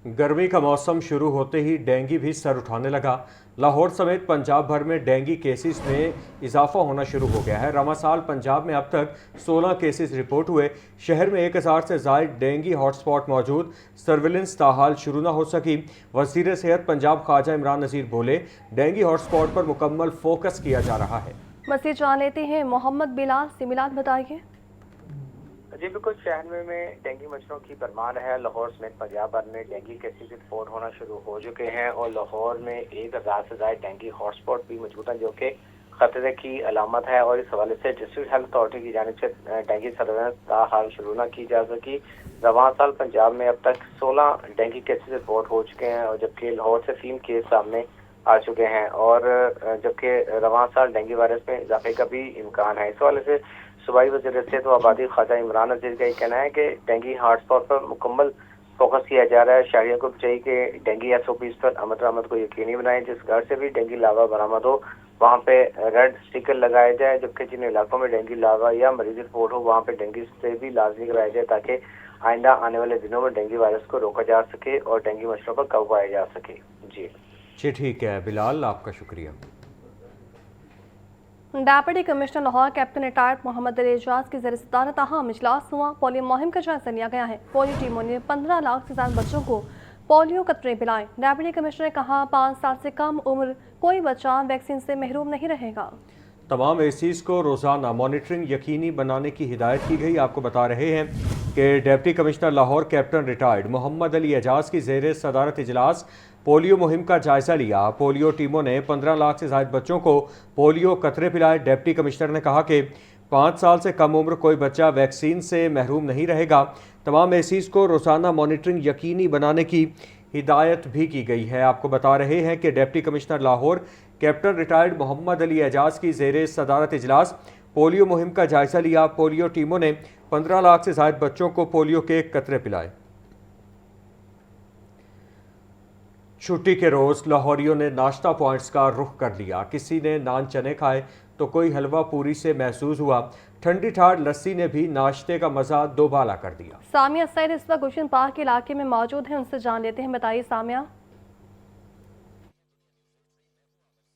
गर्मी का मौसम शुरू होते ही डेंगू भी सर उठाने लगा। लाहौर समेत पंजाब भर में डेंगू केसेस में इजाफा होना शुरू हो गया है। रवासाल पंजाब में अब तक 16 केसेस रिपोर्ट हुए। शहर में 1000 से ज़ायद डेंगू हॉटस्पॉट मौजूद, सर्विलेंस ताहाल शुरू न हो सकी। वज़ीर सेहत पंजाब ख्वाजा इमरान नज़ीर बोले, डेंगू हॉटस्पॉट पर मुकम्मल फोकस किया जा रहा है। मज़ीद जान लेते हैं मोहम्मद बिलाल से। मिलाद बताइए। जी बिल्कुल, शहर में डेंगू मच्छरों की भरमार है। लाहौर समेत पंजाब भर में डेंगू केसेस रिपोर्ट होना शुरू हो चुके हैं और लाहौर में 1000 से ज़्यादा डेंगू हॉटस्पॉट भी मौजूद हैं, जो कि खतरे की अलामत है। और इस हवाले से डिस्ट्रिक्ट हेल्थ अथॉरिटी की जानिब से डेंगू सर्वेलेंस ताहाल शुरू न की जा सकी। रवां साल पंजाब में अब तक 16 डेंगू केसेस रिपोर्ट हो चुके हैं और जबकि लाहौर से 3 केस सामने आ चुके हैं और जबकि रवां साल डेंगू वायरस में इजाफे का भी इम्कान है। इस हवाले से सूबाई वज़ीर सेहत व आबादी ख्वाजा इमरान नज़ीर का ये कहना है कि डेंगू हॉटस्पॉट पर मुकम्मल फोकस किया जा रहा है। शहरियों को चाहिए कि डेंगू SOPs पर अमल दरामद को यकीनी बनाएं। जिस घर से भी डेंगू लावा बरामद हो वहाँ पे रेड स्टिकर लगाया जाए, जबकि जिन इलाकों में डेंगू लावा या मरीज रिपोर्ट हो वहाँ पे डेंगू से भी लाजमी कराया जाए, ताकि आइंदा आने वाले दिनों में डेंगू वायरस को रोका जा सके और डेंगू मच्छरों पर काबू पाया जा सके। जी ठीक है बिलाल, आपका शुक्रिया। Deputy commissioner Lahore captain retired Mohammad Ali Ejaz की ज़रिए सदारत अहम इजलास हुआ। पोलियो मुहिम का जायजा लिया गया है। पोलियो टीमों ने 15 लाख से ज़्यादा बच्चों को पोलियो कतरे पिलाए। डेप्यूटी कमिश्नर ने कहा, 5 साल से कम उम्र कोई बच्चा वैक्सीन से महरूम नहीं रहेगा। तमाम एसीज को रोज़ाना मॉनिटरिंग यकीनी बनाने की हिदायत की गई। आपको बता रहे हैं कि deputy commissioner Lahore captain retired Mohammad Ali Ejaz की ज़ेर सदारत इजलास पोलियो मुहिम का जायजा लिया। पोलियो टीमों ने 15 लाख से ज़ायद बच्चों को पोलियो कतरे पिलाए। डिप्टी कमिश्नर ने कहा कि 5 साल से कम उम्र कोई बच्चा वैक्सीन से महरूम नहीं रहेगा। तमाम एसीज को रोज़ाना मॉनिटरिंग यकीनी बनाने की हिदायत भी की गई है। आपको बता रहे हैं कि deputy commissioner Lahore captain retired Mohammad Ali Ejaz की ज़ेर सदारत इजलास पोलियो मुहिम का जायजा लिया। पोलियो टीमों ने 15 लाख से ज़ायद बच्चों को पोलियो के कतरे पिलाए। छुट्टी के रोज़ लाहौरियों ने नाश्ता पॉइंट्स का रुख कर लिया। किसी ने नान चने खाए तो कोई हलवा पूरी से महसूस हुआ। ठंडी ठार लस्सी ने भी नाश्ते का मज़ा दोबाला कर दिया। सामिया सैद इस वक्त गुलशन पार्क के इलाके में मौजूद हैं, उनसे जान लेते हैं। बताइए सामिया।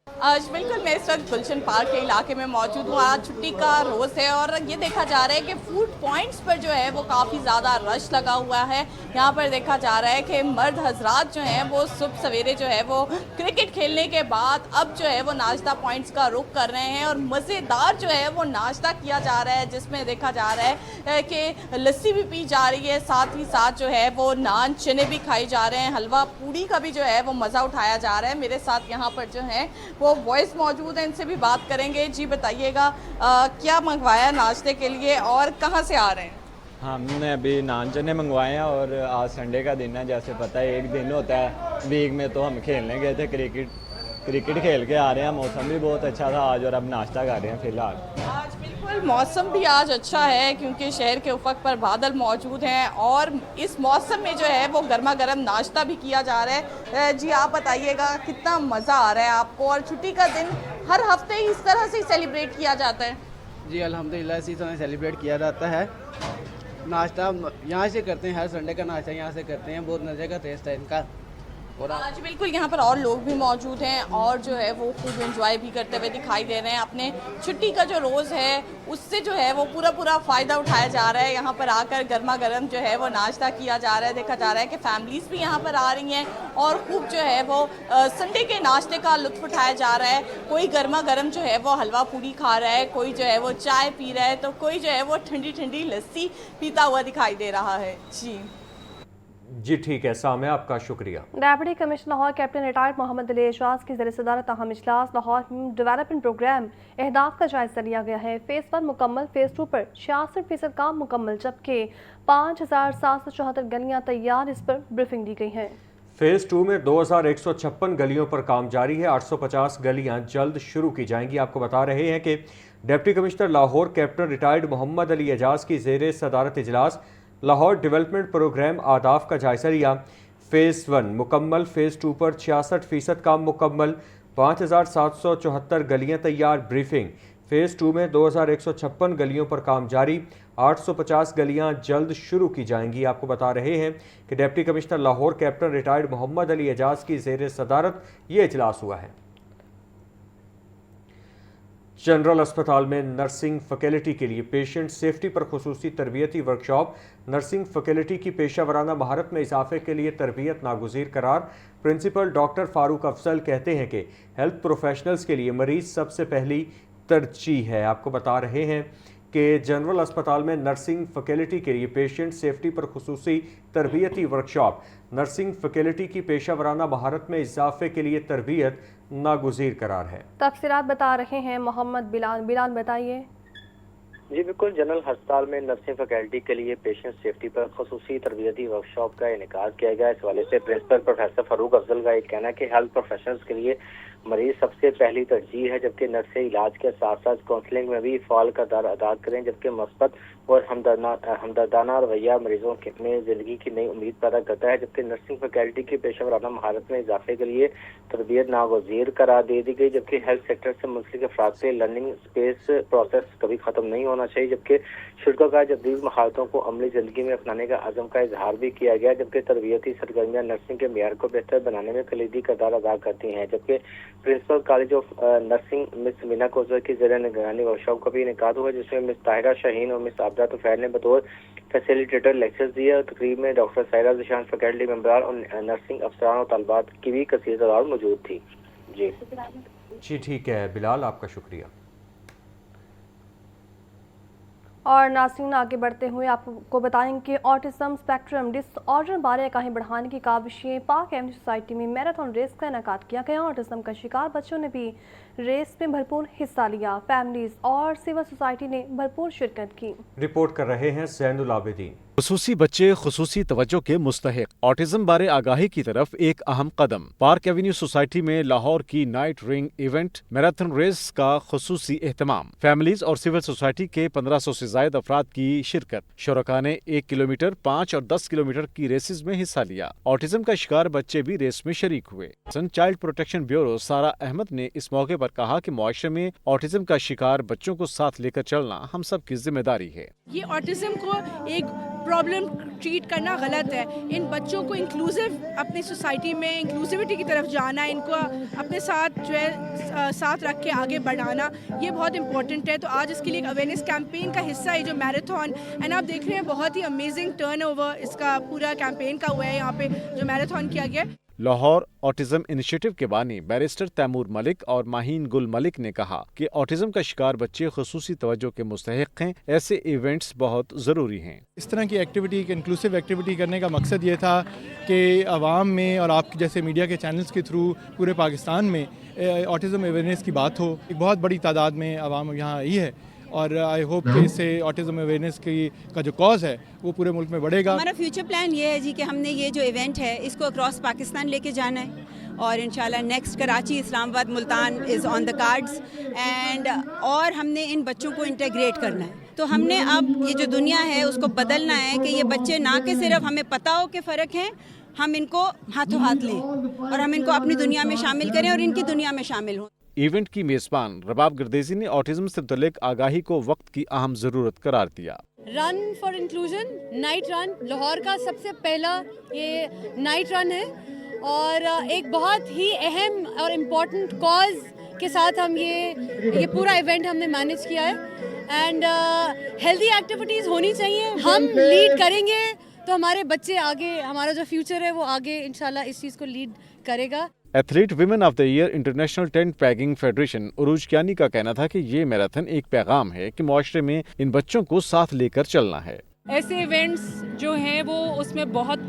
आज बिल्कुल मैं इस वक्त गुलशन पार्क के इलाके में मौजूद हूँ। आज छुट्टी का रोज़ है और ये देखा जा रहा है कि फूड पॉइंट्स पर जो है वो काफ़ी ज़्यादा रश लगा हुआ है। यहाँ पर देखा जा रहा है कि मर्द हजरात जो हैं वो सुबह सवेरे जो है वो क्रिकेट खेलने के बाद अब जो है वो नाश्ता पॉइंट्स का रुख कर रहे हैं और मज़ेदार जो है वो नाश्ता किया जा रहा है, जिसमें देखा जा रहा है कि लस्सी भी पी जा रही है, साथ ही साथ जो है वो नान चने भी खाए जा रहे हैं, हलवा पूड़ी का भी जो है वो मज़ा उठाया जा रहा है। मेरे साथ यहाँ पर जो है वो वॉइस मौजूद है, इनसे भी बात करेंगे। जी बताइएगा, क्या मंगवाया नाश्ते के लिए और कहाँ से आ रहे हैं? हमने अभी नान चने मंगवाए हैं और आज संडे का दिन है। जैसे पता है एक दिन होता है वीक में, तो हम खेलने गए थे क्रिकेट खेल के आ रहे हैं। मौसम भी बहुत अच्छा था आज और अब नाश्ता कर रहे हैं फिलहाल। आज बिल्कुल मौसम भी आज अच्छा है क्योंकि शहर के उफक पर बादल मौजूद हैं और इस मौसम में जो है वो गर्मा गर्म नाश्ता भी किया जा रहा है। जी आप बताइएगा, कितना मज़ा आ रहा है आपको और छुट्टी का दिन हर हफ्ते इस तरह से सेलिब्रेट किया जाता है? जी अल्हम्दुलिल्लाह इसी तरह सेलिब्रेट किया जाता है। नाश्ता यहाँ से करते हैं, हर संडे का नाश्ता यहाँ से करते हैं। बहुत मज़े का टेस्ट है इनका। और आज बिल्कुल यहाँ पर और लोग भी मौजूद हैं और जो है वो खूब एंजॉय भी करते हुए दिखाई दे रहे हैं। अपने छुट्टी का जो रोज़ है उससे जो है वो पूरा फ़ायदा उठाया जा रहा है। यहाँ पर आकर गर्मा गर्म जो है वो नाश्ता किया जा रहा है। देखा जा रहा है कि फैमिलीज़ भी यहाँ पर आ रही हैं और खूब जो है वो संडे के नाश्ते का लुत्फ़ उठाया जा रहा है। कोई गर्मा गर्म जो है वो हलवा पूरी खा रहा है, कोई जो है वो चाय पी रहा है, तो कोई जो है वो ठंडी ठंडी लस्सी पीता हुआ दिखाई दे रहा है। जी ठीक है सामिया, आपका शुक्रिया। Deputy commissioner Lahore captain retired Mohammad Ali Ejaz की ज़रिए सदारत अहम इजलास लाहौर डेवलपमेंट प्रोग्राम अहदाफ का जायजा लिया गया है। फ़ेज़ 1 मुकम्मल, फ़ेज़ 2 पर 66% काम मुकम्मल, जबकि 5774 गलियाँ तैयार। इस पर ब्रीफिंग दी गई है। फ़ेज़ 2 में 2156 गलियों पर काम जारी है। 850 गलियां जल्द शुरू की जाएंगी। आपको बता रहे हैं कि deputy commissioner Lahore captain retired Mohammad Ali Ejaz की ज़ेर सदारत इजलास लाहौर डेवलपमेंट प्रोग्राम आदाफ का जायजा लिया। फ़ेज़ 1 मुकम्मल, फ़ेज़ 2 पर 66% काम मुकम्मल, 5774 गलियां तैयार। ब्रीफिंग फेज़ 2 में 2156 गलियों पर काम जारी, 850 गलियां जल्द शुरू की जाएंगी। आपको बता रहे हैं कि deputy commissioner Lahore captain retired Mohammad Ali Ejaz की ज़ेर सदारत ये इजलास हुआ है। जनरल अस्पताल में नर्सिंग फैकल्टी के लिए पेशेंट सेफ्टी पर खुसूसी तरबियती वर्कशॉप। नर्सिंग फैकल्टी की पेशा वराना महारत में इजाफे के लिए तरबियत नागुज़ीर करार। प्रिंसिपल डॉक्टर फारूक अफजल कहते हैं कि हेल्थ प्रोफेशनल्स के लिए मरीज सबसे पहली तरजीह है। आपको बता रहे हैं कि जनरल अस्पताल में नर्सिंग फैकल्टी के लिए पेशेंट सेफ्टी पर खुसूसी तरबियती वर्कशॉप। नर्सिंग फैकल्टी की पेशा वराना महारत में इजाफे के लिए तरबियत नागुज़ीर करार है। तफसीलात बता रहे हैं मोहम्मद बिलाल बताइए। जी बिल्कुल, जनरल अस्पताल में नर्सिंग फैकल्टी के लिए पेशेंट सेफ्टी पर खुसूसी तरबियती वर्कशॉप का इनेकाद किया गया। इस हवाले से प्रिंसिपल प्रोफेसर फारूक अफजल का एक कहना है कि हेल्थ प्रोफेशनल्स के लिए मरीज सबसे पहली तरजीह है, जबकि नर्सें इलाज के साथ साथ काउंसलिंग में भी फ़ाल किरदार अदा करें, जबकि मस्बत और हमदर्दाना रवैया मरीजों में ज़िंदगी की नई उम्मीद पैदा करता है। जबकि नर्सिंग फैकल्टी की पेशा वराना महारत में इजाफे के लिए तरबियत नागुज़ीर करार दे दी गई, जबकि हेल्थ सेक्टर से मुंसलिक अफराद से लर्निंग स्पेस प्रोसेस कभी ख़त्म नहीं होना चाहिए। जबकि शुरका जदीद महारतों को अमली ज़िंदगी में अपनाने का अज़म का इजहार भी किया गया, जबकि तरबियती सरगर्मियाँ नर्सिंग के मेयार को बेहतर बनाने में कलीदी किरदार अदा करती हैं। जबकि principal college of nursing miss Meena कोजर की ज़ेर निगरानी वर्कशॉप का भी इनेकाद हुआ, जिसमें मिस ताहिरा शाहीन और मिस आबदा तुफैल ने बतौर फैसिलिटेटर लेक्चर्स दिए। और तकरीब में डॉक्टर सायरा ज़िशान फैकल्टी मेंबरान और नर्सिंग अफसरान और तलबात की भी कसीर तादाद मौजूद थी। जी ठीक है बिलाल, आपका शुक्रिया। और नाज़रीन, आगे बढ़ते हुए आपको बताएंगे कि ऑटिज़म स्पेक्ट्रम डिसऑर्डर बारे आगाही बढ़ाने की काविशें पाक एवेन्यू सोसाइटी में मैराथन रेस का इनेकाद किया गया। ऑटिज़म का शिकार बच्चों ने भी रेस में भरपूर हिस्सा लिया। फैमिलीज और सिविल सोसाइटी ने भरपूर शिरकत की। रिपोर्ट कर रहे हैं ज़ैनुल आबिदीन। खुसूसी बच्चे खुसूसी तवज्जो के मुस्तहिक। ऑटिज्म बारे आगाही की तरफ एक अहम कदम। पार्क एवेन्यू सोसाइटी में लाहौर की night ring event marathon race का खुसूसी एहतमाम। फैमिलीज और सिविल सोसाइटी के 1500 से ज्यादा अफराद की शिरकत। शुरका ने 1 किलोमीटर, 5 और 10 किलोमीटर की रेसेस में हिस्सा लिया। ऑटिज्म का शिकार बच्चे भी रेस में शरीक हुए। चाइल्ड प्रोटेक्शन ब्यूरो सारा अहमद ने इस मौके पर कहा कि मुआशरे में ऑटिज्म का शिकार बच्चों को साथ लेकर चलना हम सब की जिम्मेदारी है। ये ऑटिज्म को एक प्रॉब्लम ट्रीट करना गलत है। इन बच्चों को इंक्लूसिव अपनी सोसाइटी में इंक्लूसिविटी की तरफ जाना, इनको अपने साथ जो है साथ रख के आगे बढ़ाना, ये बहुत इंपॉर्टेंट है। तो आज इसके लिए एक अवेयरनेस कैंपेन का हिस्सा है जो मैराथन, एंड आप देख रहे हैं बहुत ही अमेजिंग टर्नओवर इसका पूरा कैंपेन का हुआ है यहाँ पे जो मैराथन किया गया। लाहौर ऑटिज्म इनिशिएटिव के बानी बैरिस्टर तैमूर मलिक और माहीन गुल मलिक ने कहा कि ऑटिज्म का शिकार बच्चे खुसूसी तवज्जो के मुस्तहिक हैं। ऐसे इवेंट्स बहुत ज़रूरी हैं। इस तरह की एक्टिविटी, इंक्लूसिव एक्टिविटी करने का मकसद ये था कि आवाम में और आपके जैसे मीडिया के चैनल्स के थ्रू पूरे पाकिस्तान में ऑटिज्म अवेयरनेस की बात हो। एक बहुत बड़ी तादाद में आवाम यहाँ आई है और आई होप कि इससे ऑटिज्म अवेयरनेस का जो कॉज है वो पूरे मुल्क में बढ़ेगा। हमारा फ्यूचर प्लान ये है जी कि हमने ये जो इवेंट है इसको अक्रॉस पाकिस्तान लेके जाना है और इंशाल्लाह next Karachi, Islamabad, Multan is on the cards and और हमने इन बच्चों को इंटीग्रेट करना है। तो हमने अब ये जो दुनिया है उसको बदलना है कि ये बच्चे ना कि सिर्फ हमें पता हो कि फ़र्क है, हम इनको हाथों हाथ लें और हम इनको अपनी दुनिया में शामिल करें और इनकी दुनिया में शामिल हों। इवेंट की मेजबान रबाब गर्देजी ने ऑटिज्म से मुतल्लिक आगाही को वक्त की अहम ज़रूरत करार दिया। Run for inclusion, night run, Lahore का सबसे पहला ये नाइट रन है और एक बहुत ही अहम और इम्पोर्टेंट कॉज के साथ हम ये पूरा इवेंट हमने मैनेज किया है एंड हेल्दी एक्टिविटीज़ होनी चाहिए। हम लीड करेंगे तो हमारे बच्चे आगे, हमारा जो फ्यूचर है वो आगे इंशाल्लाह इस चीज़ को लीड करेगा। Athlete women of the year international tent pegging federation Urooj Kiani का कहना था कि ये मैराथन एक पैगाम है कि मुआशरे में इन बच्चों को साथ लेकर चलना है। ऐसे इवेंट्स जो हैं वो उसमें बहुत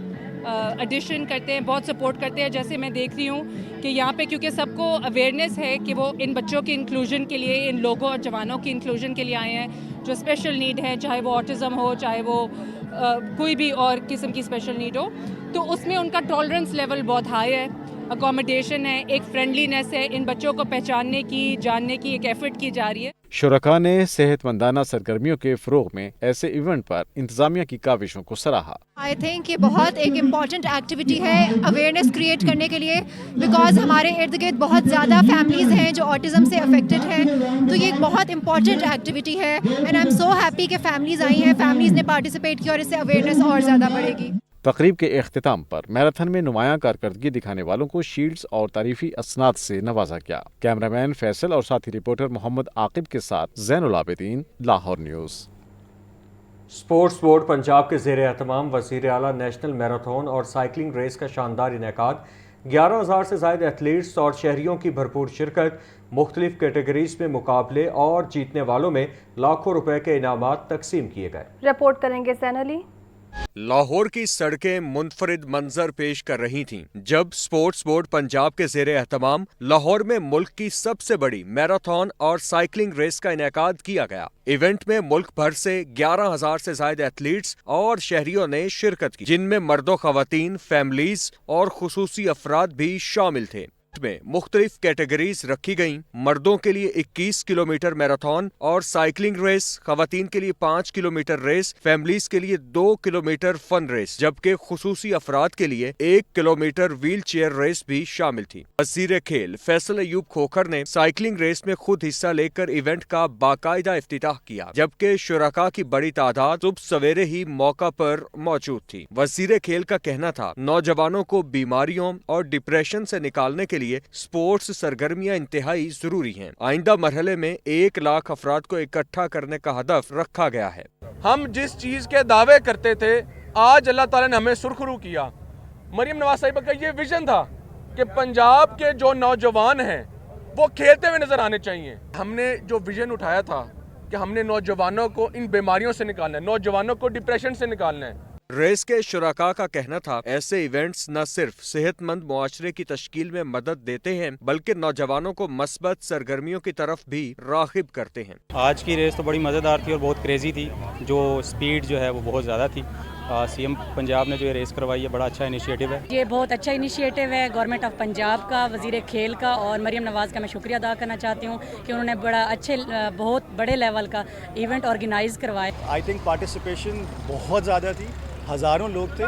एडिशन करते हैं, बहुत सपोर्ट करते हैं। जैसे मैं देख रही हूँ कि यहाँ पे क्योंकि सबको अवेयरनेस है कि वो इन बच्चों की इंक्लूजन के लिए, इन लोगों और जवानों की इंक्लूजन के लिए आए हैं जो स्पेशल नीड है, चाहे वो ऑटिज़म हो, चाहे वो कोई भी और किस्म की स्पेशल नीड हो, तो उसमें उनका टॉलरेंस लेवल बहुत हाई है, अकोमोडेशन है, एक फ्रेंडलीनेस है, इन बच्चों को पहचानने की, जानने की एक एफर्ट की जा रही है। शुरका ने सेहतमंदाना सरगर्मियों के फ़रोग़ में ऐसे इवेंट पर इंतज़ामिया की काविशों को सराहा। आई थिंक ये बहुत एक इम्पॉर्टेंट एक्टिविटी है अवेयरनेस क्रिएट करने के लिए, बिकॉज हमारे इर्द गिर्द बहुत ज़्यादा फैमिलीज़ हैं जो ऑटिज़म से अफेक्टेड हैं, तो ये एक बहुत इम्पॉर्टेंट एक्टिविटी है and I am so happy कि फैमिलीज़ आई हैं, फैमिलीज़ ने पार्टिसिपेट किया और इससे अवेयरनेस और ज़्यादा बढ़ेगी। तकरीब के इख्तिताम पर मैराथन में नुमायां कारकर्दगी दिखाने वालों को शील्ड्स और तारीफी असनाद से नवाजा गया। कैमरामैन फैसल और साथी रिपोर्टर मोहम्मद आकिब के साथ Zainul Abidin, Lahore news. Sports board Punjab के ज़ेर एहतमाम वज़ीर आला नेशनल मैराथन और साइकिलिंग रेस का शानदार इनेकाद, 11,000 से ज़ायद एथलीट्स और शहरियों की भरपूर शिरकत, मुख्तलिफ कैटेगरीज में मुकाबले और जीतने वालों में लाखों रुपए के इनामात तकसीम किए गए। रिपोर्ट करेंगे ज़ैन अली। लाहौर की सड़कें मुनफरिद मंजर पेश कर रही थीं जब स्पोर्ट्स बोर्ड पंजाब के ज़ेरे एहतमाम लाहौर में मुल्क की सबसे बड़ी मैराथन और साइकिलिंग रेस का इनेकाद किया गया। इवेंट में मुल्क भर से 11,000 से ज्यादा एथलीट्स और शहरियों ने शिरकत की, जिनमें मर्दों, खवातीन, फैमिलीज और खुसूसी अफराद भी शामिल थे। में मुख्तलिफ कैटेगरीज रखी गईं। मर्दों के लिए 21 किलोमीटर मैराथन और साइकिलिंग रेस, खवातीन के लिए 5 किलोमीटर रेस, फैमिलीज के लिए 2 किलोमीटर फन रेस, जबकि खुसूसी अफराद के लिए 1 किलोमीटर व्हील चेयर रेस भी शामिल थी। वज़ीर खेल फैसल अयूब खोखर ने साइकिलिंग रेस में खुद हिस्सा लेकर इवेंट का बाकायदा इफ्तिताह किया, जबकि शुरका की बड़ी तादाद सुबह सवेरे ही मौका पर मौजूद थी। वज़ीर खेल का कहना था, नौजवानों को बीमारियों और डिप्रेशन से निकालने के लिए स्पोर्ट्स सरगर्मियां इंतहाई जरूरी हैं। आइंदा मरहले में 1 लाख अफराद को इकट्ठा करने का हदफ रखा गया है। हम जिस चीज के दावे करते थे, आज अल्लाह ताला ने हमें सुरखरू किया। मरियम नवाज साहिबा का ये विजन था कि पंजाब के जो नौजवान हैं वो खेलते हुए नजर आने चाहिए। हमने जो विजन उठाया था कि हमने नौजवानों को इन बीमारियों से निकालना है, नौजवानों को डिप्रेशन से निकालना है। रेस के शुरका का कहना था, ऐसे इवेंट्स न सिर्फ सेहतमंद मुआशरे की तश्कील में मदद देते हैं, बल्कि नौजवानों को मस्बत सरगर्मियों की तरफ भी राग़िब करते हैं। आज की रेस तो बड़ी मज़ेदार थी और बहुत क्रेजी थी। जो स्पीड जो है वो बहुत ज़्यादा थी। सीएम पंजाब ने जो ये रेस करवाई है, बड़ा अच्छा इनिशिएटिव है। ये बहुत अच्छा इनिशिएटिव है गवर्नमेंट ऑफ पंजाब का, वज़ीर खेल का और मरियम नवाज़ का मैं शुक्रिया अदा करना चाहती हूँ कि उन्होंने बड़ा अच्छे, बहुत बड़े लेवल का इवेंट ऑर्गेनाइज करवाया। आई थिंक पार्टिसिपेशन बहुत ज़्यादा थी, हज़ारों लोग थे,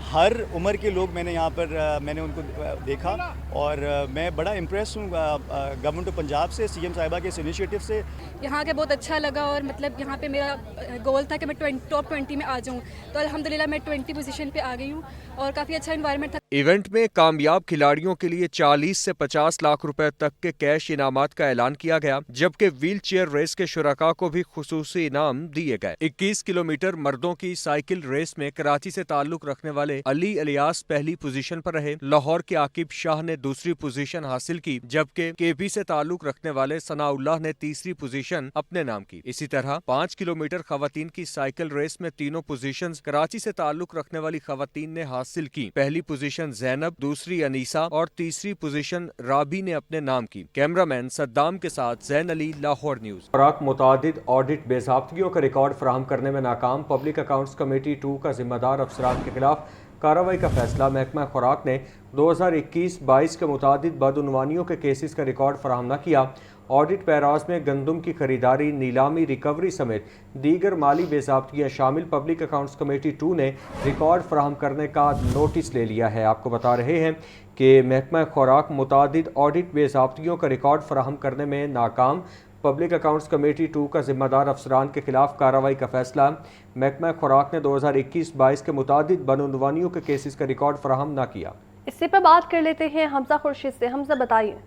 हर उम्र के लोग मैंने यहाँ पर मैंने उनको देखा और मैं बड़ा इम्प्रेस हूँ गवर्नमेंट ऑफ पंजाब से, सीएम साहिबा के इस इनिशिएटिव से। यहाँ के बहुत अच्छा लगा और मतलब यहाँ पे मेरा गोल था कि मैं टॉप 20 में आ जाऊँ, तो अल्हम्दुलिल्लाह मैं 20 पोजीशन पे आ गई हूँ और काफ़ी अच्छा एनवायरनमेंट था। इवेंट में कामयाब खिलाड़ियों के लिए 40 से 50 लाख रुपए तक के कैश इनामात का ऐलान किया गया, जबकि व्हील चेयर रेस के शुरका को भी खुसूसी इनाम दिए गए। 21 किलोमीटर मर्दों की साइकिल रेस में कराची से ताल्लुक रखने वाले अली अलियास पहली पोजीशन पर रहे। लाहौर के आकिब शाह ने दूसरी पोजीशन हासिल की, जबकि केपी से ताल्लुक रखने वाले सनाउल्लाह ने तीसरी पोजीशन अपने नाम की। इसी तरह 5 किलोमीटर खवातीन की साइकिल रेस में तीनों पोजीशंस कराची से ताल्लुक रखने वाली खवातीन ने हासिल की। पहली पोजीशन ज़ैनब, दूसरी अनीसा और तीसरी पोजीशन राबी ने अपने नाम की। कैमरामैन सद्दाम के साथ ज़ैन अली, लाहौर न्यूज़। खुराक मुतादिद ऑडिट बेज़ाब्तियों का रिकॉर्ड फराहम करने में नाकाम, पब्लिक अकाउंट्स कमेटी 2 का जिम्मेदार अफसरान के खिलाफ कार्रवाई का फैसला। महकमा खुराक ने 2021-22 के मुतादिद बदउनवानियों के केसेस का रिकॉर्ड फराहम न किया। ऑडिट पैराज में गंदम की खरीदारी, नीलामी, रिकवरी समेत दीगर माली बेज़ाब्तियाँ शामिल। पब्लिक अकाउंट्स कमेटी 2 ने रिकॉर्ड फराहम करने का नोटिस ले लिया है। आपको बता रहे हैं कि महकमा खुराक मुतादिद ऑडिट बेज़ाब्तियों का रिकॉर्ड फराहम करने में नाकाम, पब्लिक अकाउंट्स कमेटी 2 का जिम्मेदार अफसरान के खिलाफ कार्रवाई का फैसला। महकमा खुराक ने 2021-22 के मुतादिद बदउनवानियों के केसेस का रिकॉर्ड फराहम न किया। इसी पर बात कर लेते हैं हमजा खुर्शीद से। हमजा बताइए।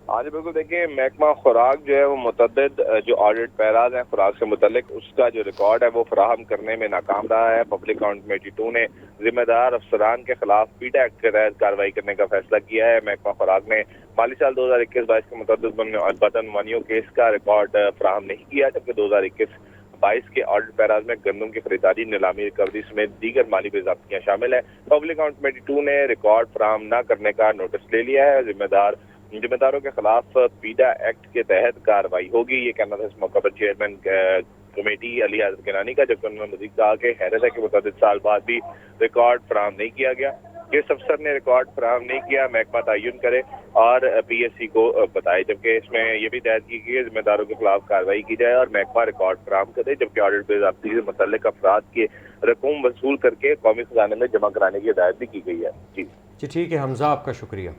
हाँ जी बिल्कुल, देखिए महकमा खुराक जो है वो मुतअद्दिद जो ऑडिट पैराज हैं खुराक से मुतल्लिक, उसका जो रिकॉर्ड है वो फराहम करने में नाकाम रहा है। पब्लिक अकाउंट कमेटी 2 ने जिम्मेदार अफसरान के खिलाफ पीडा एक्ट के तहत कार्रवाई करने का फैसला किया है। महकमा खुराक ने माली साल 2021-22 के मुतअद्दिद बदउनवानियों केस का रिकॉर्ड फराहम नहीं किया, जबकि 2021-22 के ऑडिट पैराज में गंदम की खरीदारी, नीलामी, रिकवरी समेत दीगर माली बेज़ाब्तियाँ शामिल है। पब्लिक अकाउंट कमेटी 2 ने रिकॉर्ड फराहम न करने का नोटिस ले लिया है। जिम्मेदारों के खिलाफ पीडा एक्ट के तहत कार्रवाई होगी, ये कहना था इस मौके पर चेयरमैन कमेटी अली आज़म गिलानी का, जबकि उन्होंने मज़ीद कहा कि हैरत है कि मुतअद्दिद साल बाद भी रिकॉर्ड फराहम नहीं किया गया। جس افسر نے ریکارڈ فراہم نہیں کیا محکمہ تعین کرے اور PSC کو بتائے، جبکہ اس میں یہ بھی ہدایت کی گئی ہے ذمہ داروں کے خلاف کارروائی کی جائے اور محکمہ ریکارڈ فراہم کرے، جبکہ آڈٹ بے ضابطگی سے متعلق افراد کے رقوم وصول کر کے قومی خزانے میں جمع کرانے کی ہدایت بھی کی گئی ہے۔ جی ٹھیک ہے حمزہ، آپ کا شکریہ۔